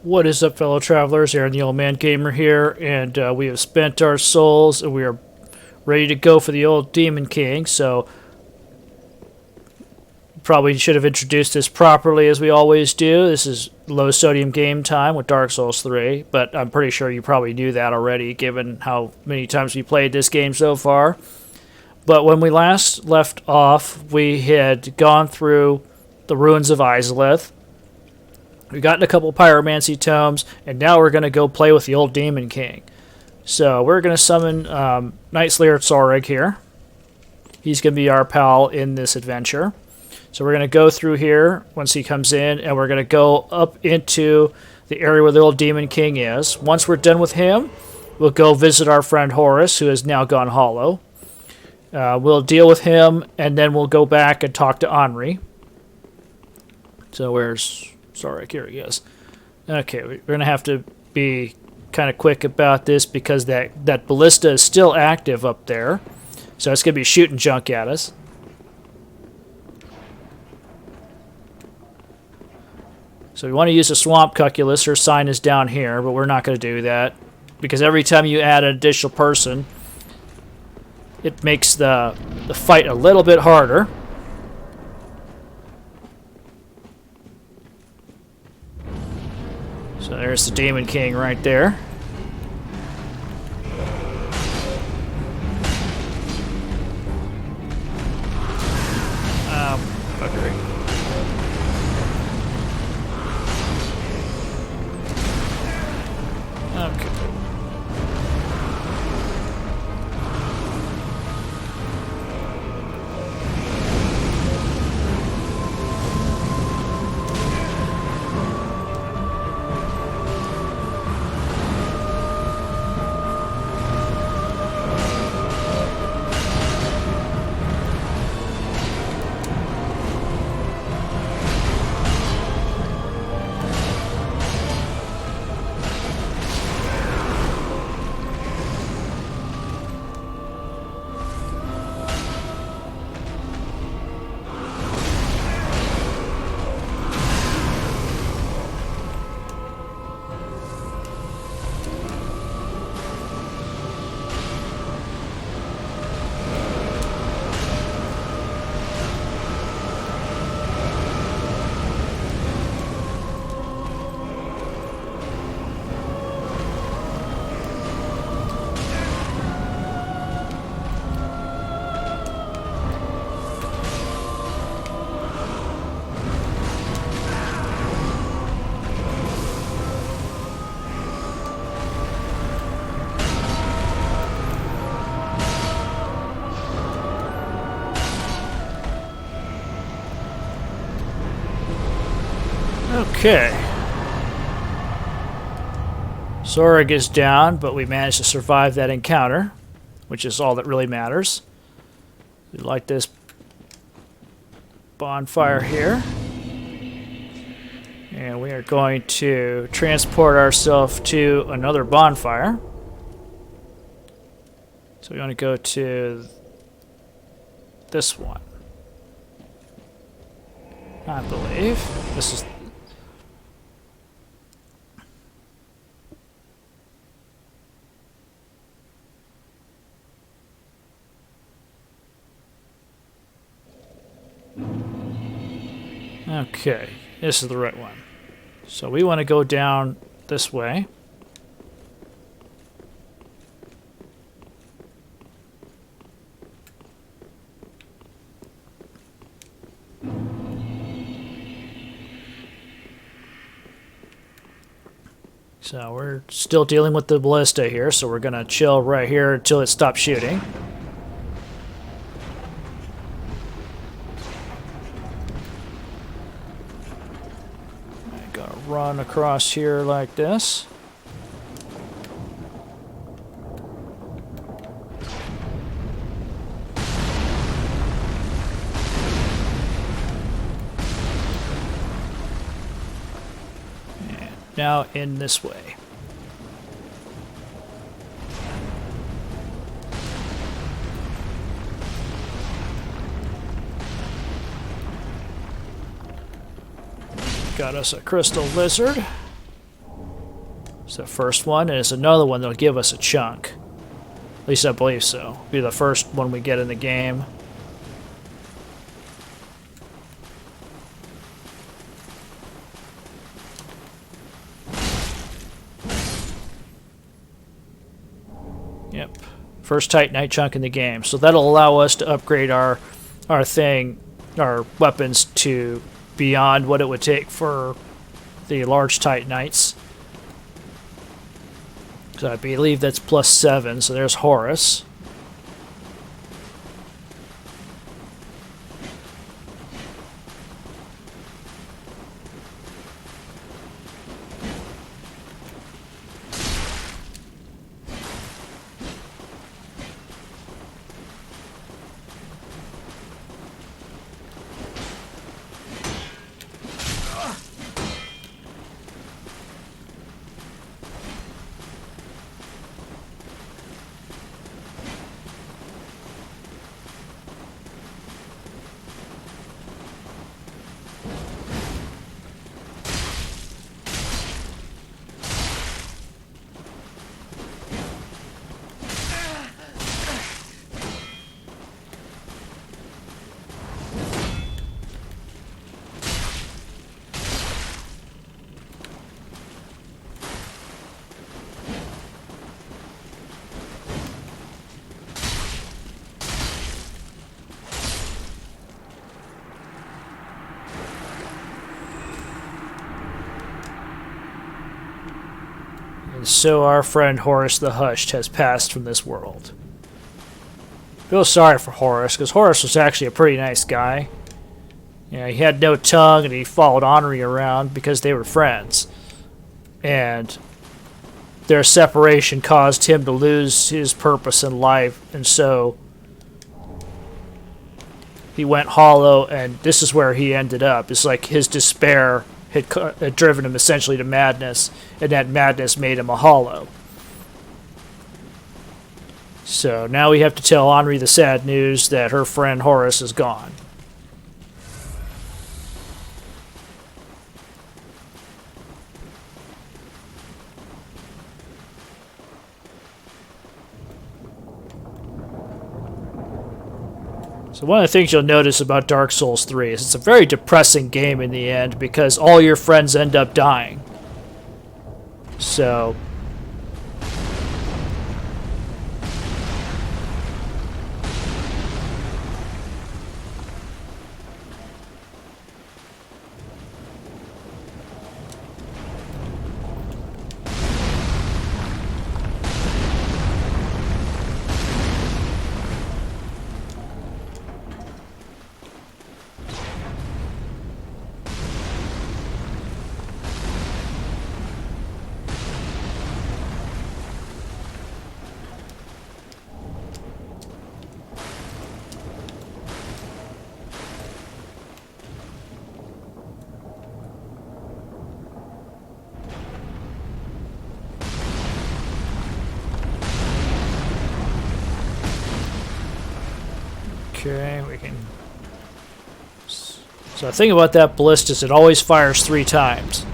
What is up, fellow travelers? Aaron the Old Man Gamer here, and we have spent our souls, and we are ready to go for the old Demon King. So, probably should have introduced this properly, as we always do. This is low sodium game time with Dark Souls 3, but I'm pretty sure you probably knew that already, given how many times we played this game so far. But when we last left off, we had gone through the ruins of Izalith. We've gotten a couple pyromancy tomes, and now we're going to go play with the old Demon King. So we're going to summon Knight Slayer Zorg here. He's going to be our pal in this adventure. So we're going to go through here once he comes in, and we're going to go up into the area where the old Demon King is. Once we're done with him, we'll go visit our friend Horace, who has now gone hollow. We'll deal with him, and then we'll go back and talk to Henri. So where's... Sorry, here he is. Okay, we're going to have to be kind of quick about this because that ballista is still active up there. So it's going to be shooting junk at us. So we want to use a swamp cuculus. Her sign is down here, but we're not going to do that. Because every time you add an additional person, it makes the fight a little bit harder. So there's the Demon King right there. Fuckery. Okay. Okay. Zorg is down, but we managed to survive that encounter, which is all that really matters. We light this bonfire here. And we are going to transport ourselves to another bonfire. So we want to go to this one. I believe. This is... Okay, this is the right one. So we want to go down this way. So we're still dealing with the ballista here, so we're going to chill right here until it stops shooting. Run across here like this. And now in this way. Got us a crystal lizard. It's the first one, and it's another one that'll give us a chunk. At least I believe so. It'll be the first one we get in the game. Yep. First Titanite chunk in the game. So that'll allow us to upgrade our weapons to beyond what it would take for the large Titanites. So I believe that's +7, so there's Horace. And so our friend Horace the Hushed has passed from this world. Feel sorry for Horace, because Horace was actually a pretty nice guy. You know, he had no tongue, and he followed Henri around because they were friends. And their separation caused him to lose his purpose in life, and so he went hollow, and this is where he ended up. It's like his despair had driven him essentially to madness, and that madness made him a hollow. So now we have to tell Henri the sad news that her friend Horace is gone. So one of the things you'll notice about Dark Souls 3 is it's a very depressing game in the end because all your friends end up dying. So okay, we can. So the thing about that ballista is it always fires 3 times.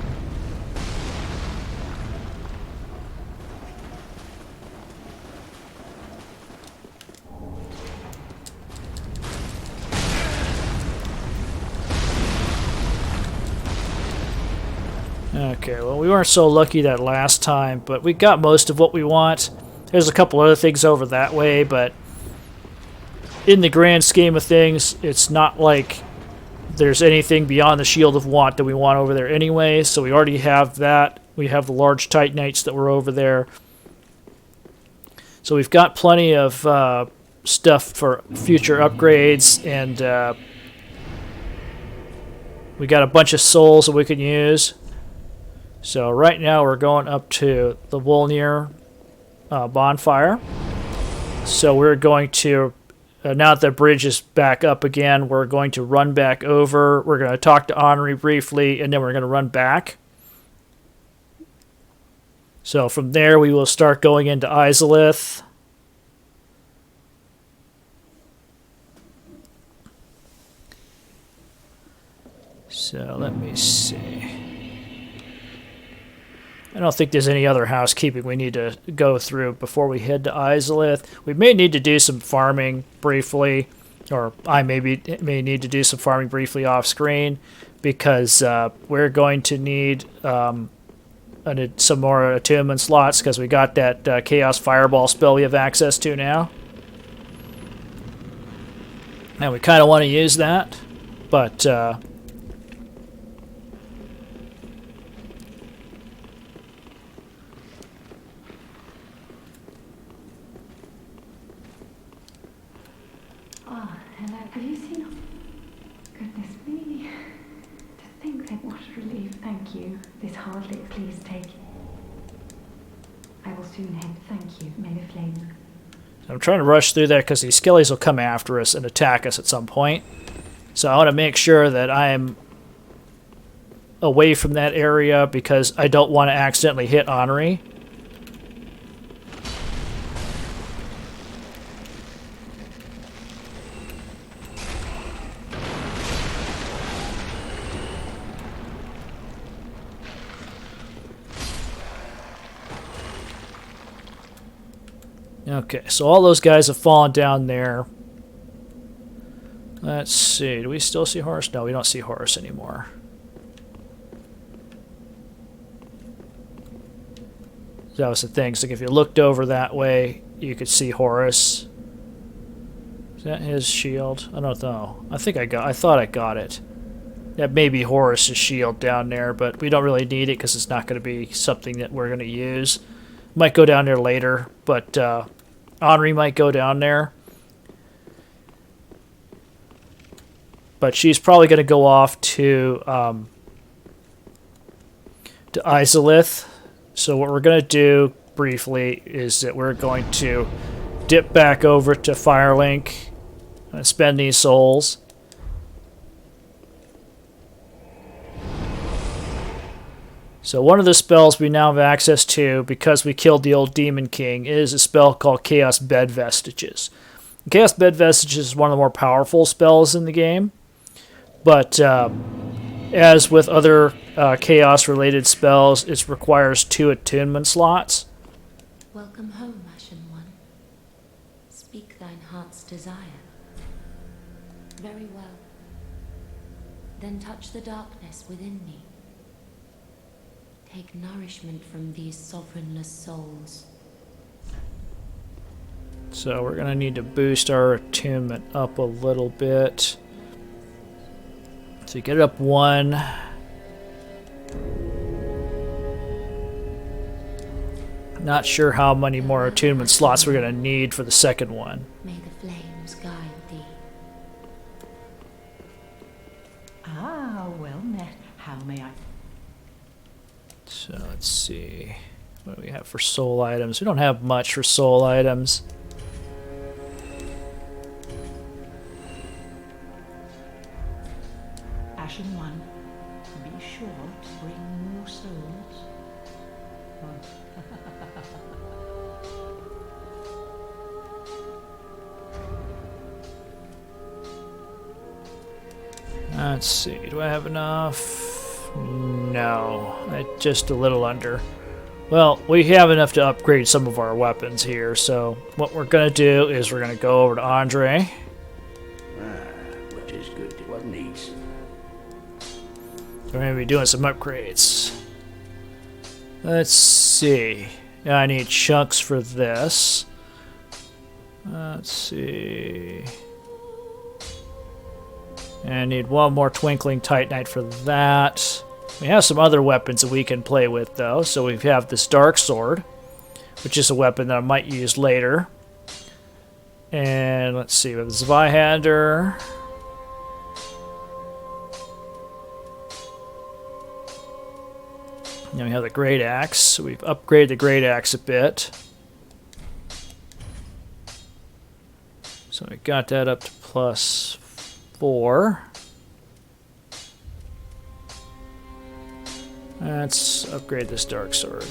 Okay, well, we weren't so lucky that last time, but we got most of what we want. There's a couple other things over that way, but in the grand scheme of things, it's not like there's anything beyond the Shield of Want that we want over there anyway, so we already have that. We have the large Titanites that were over there. So we've got plenty of stuff for future upgrades, and we got a bunch of souls that we can use. So right now we're going up to the Wolnir bonfire. So we're going to, now that the bridge is back up again, we're going to run back over. We're going to talk to Henri briefly, and then we're going to run back. So from there we will start going into Izalith. So let me see. I don't think there's any other housekeeping we need to go through before we head to Izalith. We may need to do some farming briefly, or I may need to do some farming briefly off screen, because we're going to need some more attunement slots, because we got that Chaos Fireball spell we have access to now. And we kind of want to use that, but hello. Have you seen? Goodness me. To think that what a relief. Thank you. This hardly. Please take it. I will soon head. Thank you. May the flames. I'm trying to rush through that because these skellies will come after us and attack us at some point. So I want to make sure that I am away from that area because I don't want to accidentally hit Honoree. Okay, so all those guys have fallen down there. Let's see. Do we still see Horace? No, we don't see Horace anymore. That was the thing. So if you looked over that way, you could see Horace. Is that his shield? I don't know. I thought I got it. That may be Horace's shield down there, but we don't really need it because it's not going to be something that we're going to use. Might go down there later, but Honoree might go down there. But she's probably going to go off to Izalith. So what we're going to do briefly is that we're going to dip back over to Firelink and spend these souls. So one of the spells we now have access to, because we killed the old Demon King, is a spell called Chaos Bed Vestiges. Chaos Bed Vestiges is one of the more powerful spells in the game, but as with other Chaos-related spells, it requires 2 attunement slots. Welcome home, Ashen One. Speak thine heart's desire. Very well. Then touch the darkness within me. Take nourishment from these sovereignless souls. So we're going to need to boost our attunement up a little bit. So you get it up 1. Not sure how many more attunement slots we're going to need for the second one. May the flames guide thee. Ah, well met. How may I? So let's see. What do we have for soul items? We don't have much for soul items. Ashen One, be sure to bring more souls. Let's see. Do I have enough? No, just a little under. Well, we have enough to upgrade some of our weapons here, so what we're going to do is we're going to go over to Andre. What is good to what needs. We're going to be doing some upgrades. Let's see. I need chunks for this. Let's see. And I need one more Twinkling Titanite for that. We have some other weapons that we can play with, though. So we have this Dark Sword, which is a weapon that I might use later. And let's see, we have the Zweihander. Then we have the Great Axe. So we've upgraded the Great Axe a bit. So we got that up to +4. Let's upgrade this Dark Sword.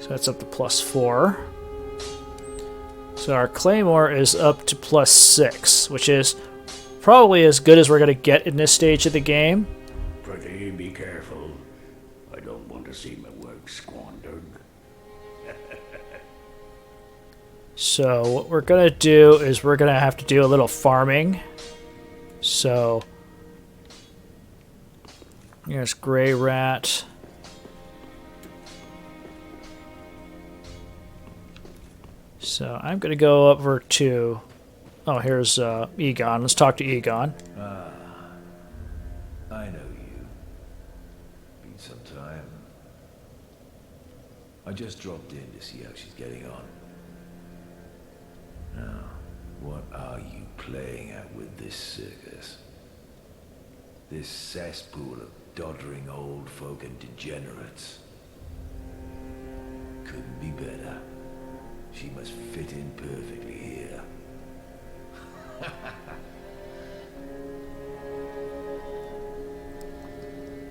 So that's up to +4. So our Claymore is up to +6, which is probably as good as we're going to get in this stage of the game. Pretty be careful. I don't want to see my work squandered. So what we're going to do is we're going to have to do a little farming. So here's Gray Rat. So I'm going to go over to... Oh, here's Egon. Let's talk to Egon. I know you. Been some time. I just dropped in to see how she's getting on. Now, what are you playing at with this circus? This cesspool of doddering old folk and degenerates? Couldn't be better. She must fit in perfectly here.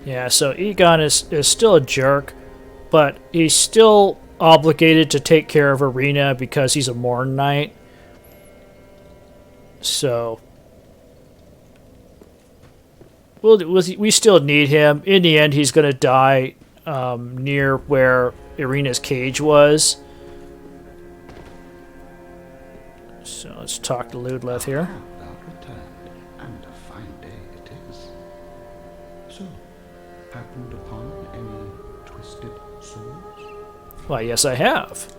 Yeah, so Egon is still a jerk, but he's still obligated to take care of Arena because he's a Morn Knight. So we still need him. In the end, he's going to die near where Arena's cage was. So let's talk to Ludleth here. Thou returned, and a fine day it is. So, happened upon any twisted souls? Why, yes, I have.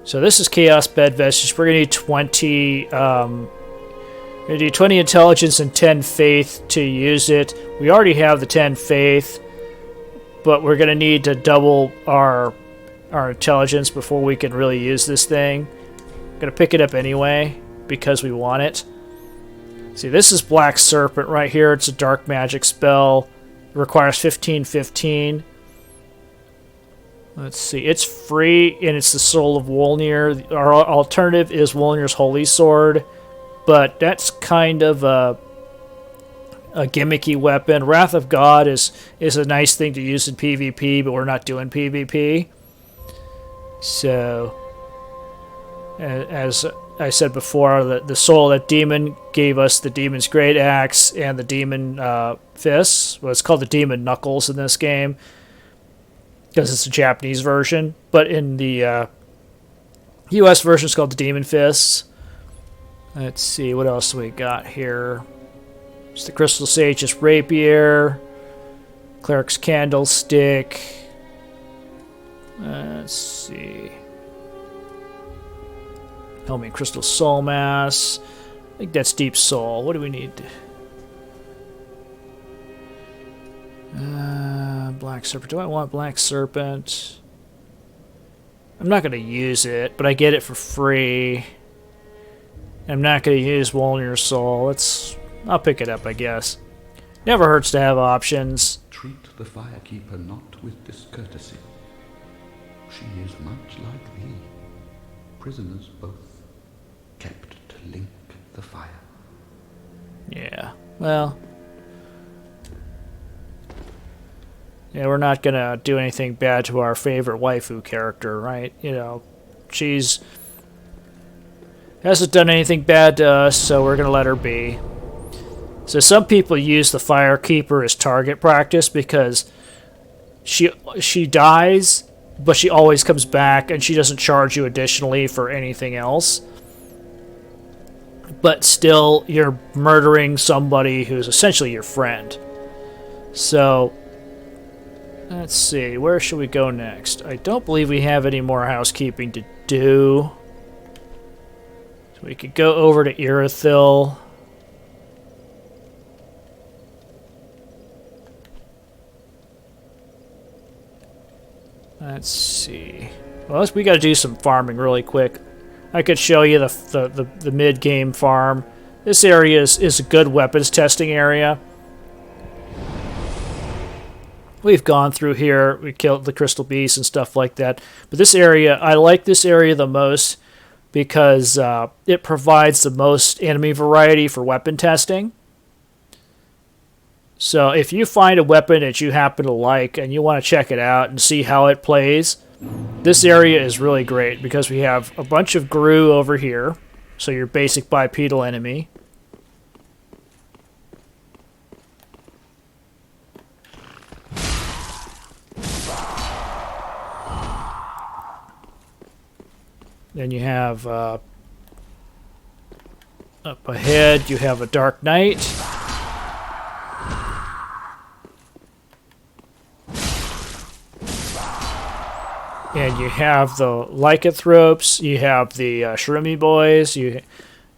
So this is Chaos Bed Vestiges. We're gonna need 20. We're gonna do 20 intelligence and 10 faith to use it. We already have the 10 faith, but we're gonna need to double our intelligence before we can really use this thing. Gonna pick it up anyway because we want it. See, this is Black Serpent right here. It's a dark magic spell. It requires 15/15. Let's see. It's free and it's the Soul of Wolnir. Our alternative is Wolnir's Holy Sword, but that's kind of a gimmicky weapon. Wrath of God is a nice thing to use in PvP, but we're not doing PvP. So, as I said before, the soul of that demon gave us the Demon's Great Axe and the Demon Fists. Well, it's called the Demon Knuckles in this game because it's a Japanese version, but in the US version it's called the Demon Fists. Let's see, what else we got here? It's the Crystal Sage's Rapier, Cleric's Candlestick. Let's see. Helming Crystal Soul Mass. I think that's Deep Soul. What do we need? Black Serpent. Do I want Black Serpent? I'm not going to use it, but I get it for free. I'm not going to use Wolnir's Soul. I'll pick it up, I guess. Never hurts to have options. Treat the firekeeper not with discourtesy. She is much like thee. Prisoners both, kept to link the fire. Yeah, well... Yeah, we're not going to do anything bad to our favorite waifu character, right? You know, she's... hasn't done anything bad to us, so we're going to let her be. So some people use the Firekeeper as target practice because she dies, but she always comes back, and she doesn't charge you additionally for anything else. But still, you're murdering somebody who's essentially your friend. So... let's see, where should we go next? I don't believe we have any more housekeeping to do. So we could go over to Irithyll. Let's see. Well, we got to do some farming really quick. I could show you the mid-game farm. This area is a good weapons testing area. We've gone through here, we killed the crystal beasts and stuff like that. But this area, I like this area the most because it provides the most enemy variety for weapon testing. So if you find a weapon that you happen to like and you want to check it out and see how it plays, this area is really great because we have a bunch of Gru over here, so your basic bipedal enemy. Then you have up ahead, you have a Dark Knight. And you have the lycanthropes, you have the shroomy boys, you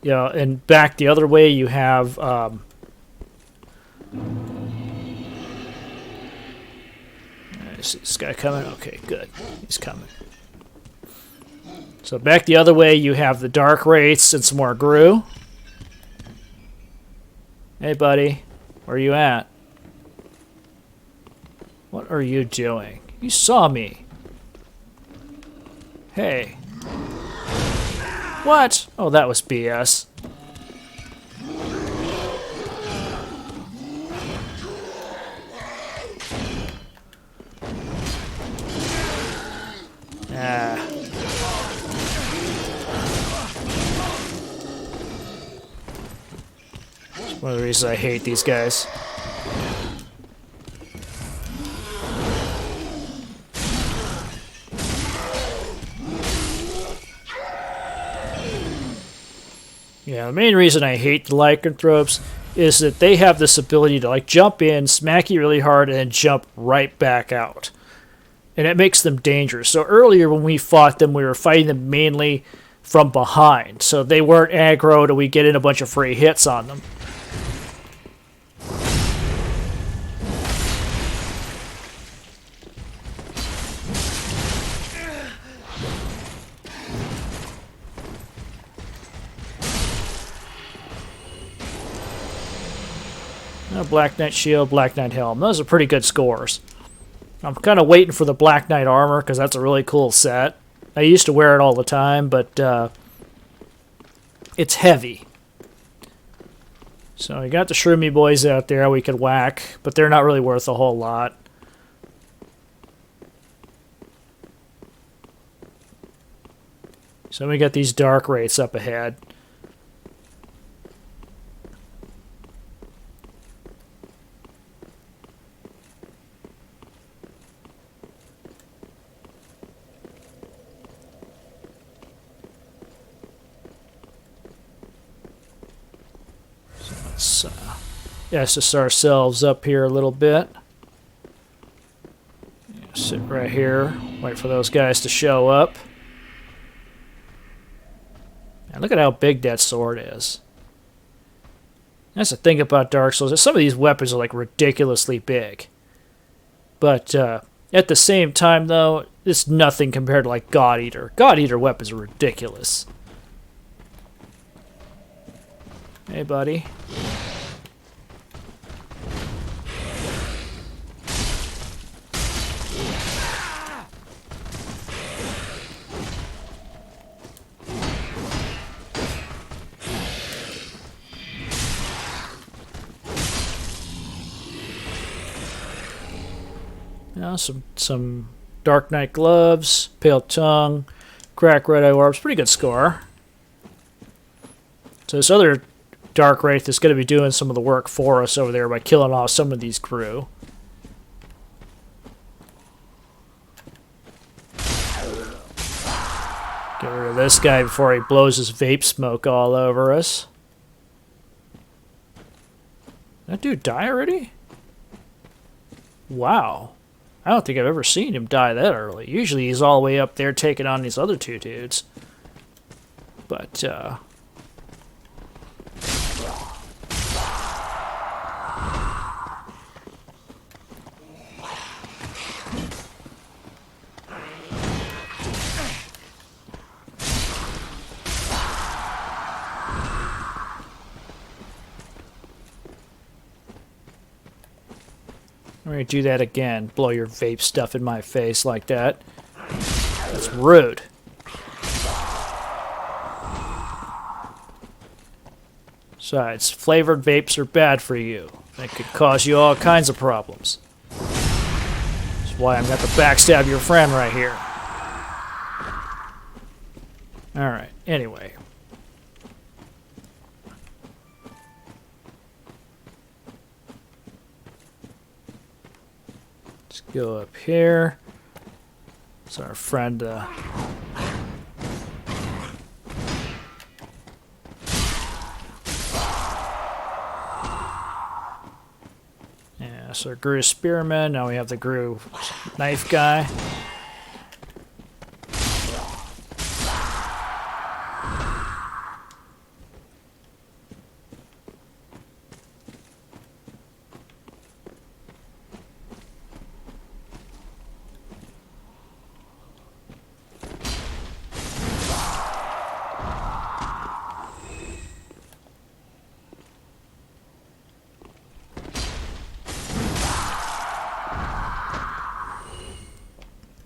know, and back the other way you have is this guy coming? Okay, good. He's coming. So back the other way you have the dark wraiths and some more Gru. Hey buddy, where are you at? What are you doing? You saw me. Hey. What? Oh, that was BS. Ah. It's one of the reasons I hate these guys. Yeah, the main reason I hate the lycanthropes is that they have this ability to like jump in, smack you really hard, and then jump right back out. And it makes them dangerous. So earlier when we fought them, we were fighting them mainly from behind. So they weren't aggroed and we get in a bunch of free hits on them. Black Knight Shield, Black Knight Helm. Those are pretty good scores. I'm kind of waiting for the Black Knight Armor because that's a really cool set. I used to wear it all the time, but it's heavy. So I got the Shroomy boys out there we could whack, but they're not really worth a whole lot. So we got these Dark Wraiths up ahead. Let's just ourselves up here a little bit. Sit right here, wait for those guys to show up. And look at how big that sword is. That's the thing about Dark Souls. Some of these weapons are like ridiculously big. But at the same time, though, it's nothing compared to like God Eater. God Eater weapons are ridiculous. Hey, buddy. Some Dark Knight gloves, Pale Tongue, Crack Red Eye Orbs. Pretty good score. So this other Dark Wraith is going to be doing some of the work for us over there by killing off some of these crew. Get rid of this guy before he blows his vape smoke all over us. That dude die already? Wow. I don't think I've ever seen him die that early. Usually he's all the way up there taking on these other two dudes. But, I'm going to do that again. Blow your vape stuff in my face like that. That's rude. Besides, flavored vapes are bad for you. They could cause you all kinds of problems. That's why I'm going to backstab your friend right here. Alright, anyway. Go up here. It's our friend So Gru Spearman. Now we have the Gru Knife guy.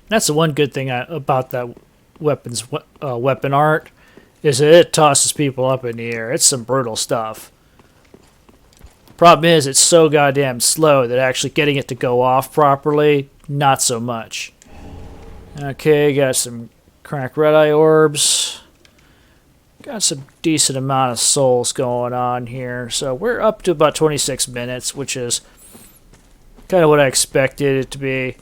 That's the one good thing about that weapon art, is that it tosses people up in the air. It's some brutal stuff. Problem is, it's so goddamn slow that actually getting it to go off properly, not so much. Okay, got some crack red-eye orbs. Got some decent amount of souls going on here. So we're up to about 26 minutes, which is kind of what I expected it to be.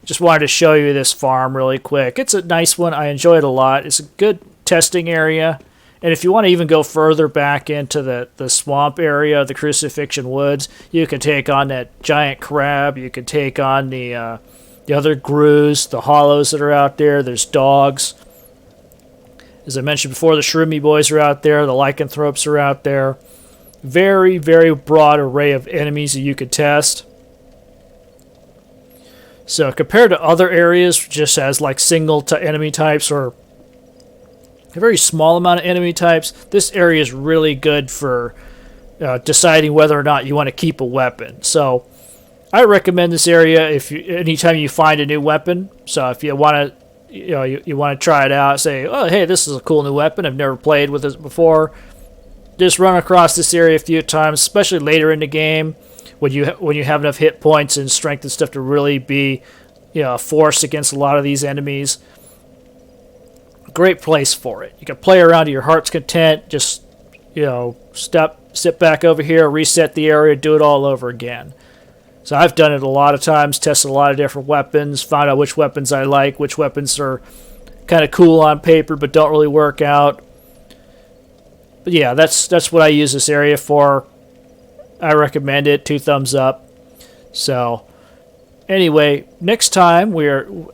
Just wanted to show you this farm really quick. It's a nice one. I enjoy it a lot. It's a good testing area. And if you want to even go further back into the swamp area of the Crucifixion Woods, you can take on that giant crab. You can take on the other Grus, the hollows that are out there. There's dogs. As I mentioned before, the Shroomy boys are out there. The lycanthropes are out there. Very, very broad array of enemies that you could test. So compared to other areas, just as like single enemy types or a very small amount of enemy types, this area is really good for deciding whether or not you want to keep a weapon. So I recommend this area anytime you find a new weapon. So if you want to, you want to try it out, say, oh hey, this is a cool new weapon. I've never played with this before. Just run across this area a few times, especially later in the game. When you have enough hit points and strength and stuff to really be, a force against a lot of these enemies, great place for it. You can play around to your heart's content. Just, sit back over here, reset the area, do it all over again. So I've done it a lot of times, tested a lot of different weapons, found out which weapons I like, which weapons are kind of cool on paper but don't really work out. But yeah, that's what I use this area for. I recommend it. 2 thumbs up. So, anyway, next time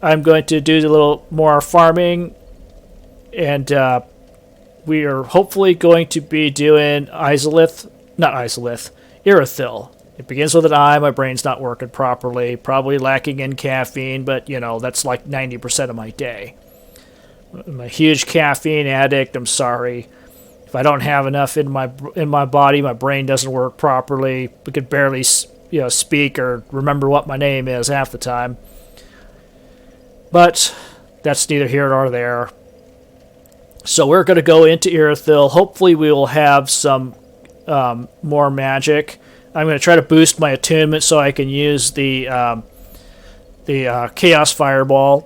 I'm going to do a little more farming, and we are hopefully going to be doing Irithyll. It begins with an I. My brain's not working properly. Probably lacking in caffeine, but that's like 90% of my day. I'm a huge caffeine addict. I'm sorry. If I don't have enough in my body, my brain doesn't work properly. I could barely, speak or remember what my name is half the time. But that's neither here nor there. So we're going to go into Irithyll. Hopefully we will have some more magic. I'm going to try to boost my attunement so I can use the Chaos Fireball,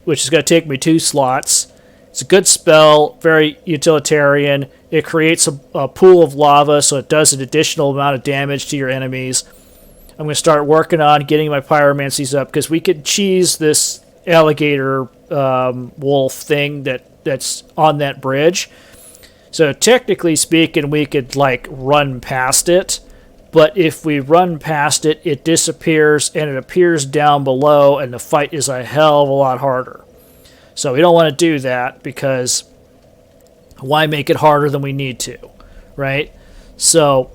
which is going to take me 2 slots. It's a good spell, very utilitarian. It creates a pool of lava, so it does an additional amount of damage to your enemies. I'm going to start working on getting my pyromancies up, because we could cheese this alligator wolf thing that's on that bridge. So technically speaking, we could run past it. But if we run past it, it disappears and it appears down below, and the fight is a hell of a lot harder. So we don't want to do that, because why make it harder than we need to, right? So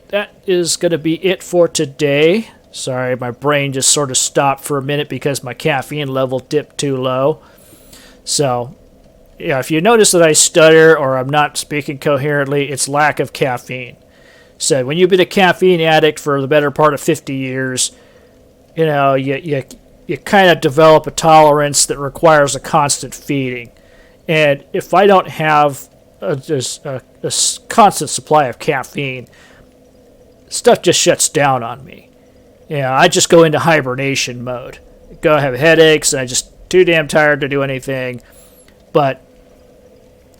that is going to be it for today. Sorry, my brain just sort of stopped for a minute because my caffeine level dipped too low. So, yeah, if you notice that I stutter or I'm not speaking coherently, it's lack of caffeine. So when you've been a caffeine addict for the better part of 50 years, you kind of develop a tolerance that requires a constant feeding. And if I don't have a constant supply of caffeine, stuff just shuts down on me. I just go into hibernation mode. I have headaches, and I'm just too damn tired to do anything. But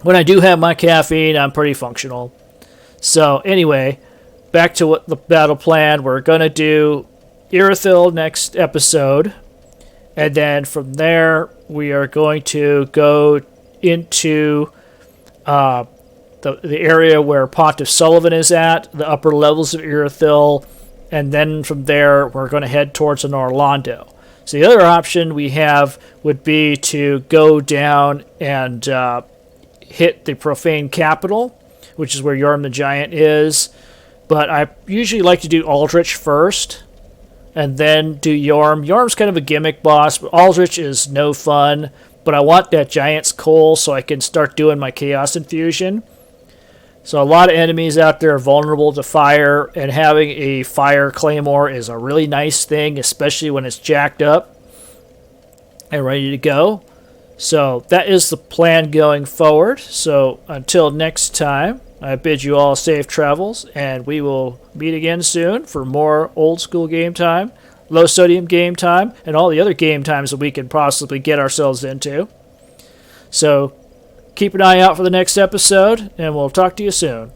when I do have my caffeine, I'm pretty functional. So anyway, back to what the battle plan. We're going to do Irithyll next episode. And then from there, we are going to go into the area where Pontiff Sullivan is at, the upper levels of Irithyll, and then from there we're going to head towards an Orlando. So the other option we have would be to go down and hit the Profane Capital, which is where Yorm the Giant is. But I usually like to do Aldrich first, and then do Yorm. Yorm's kind of a gimmick boss, but Aldrich is no fun. But I want that Giant's Coal so I can start doing my Chaos Infusion. So a lot of enemies out there are vulnerable to fire, and having a Fire Claymore is a really nice thing, especially when it's jacked up and ready to go. So that is the plan going forward. So until next time, I bid you all safe travels, and we will meet again soon for more old school game time, low sodium game time, and all the other game times that we can possibly get ourselves into. So keep an eye out for the next episode, and we'll talk to you soon.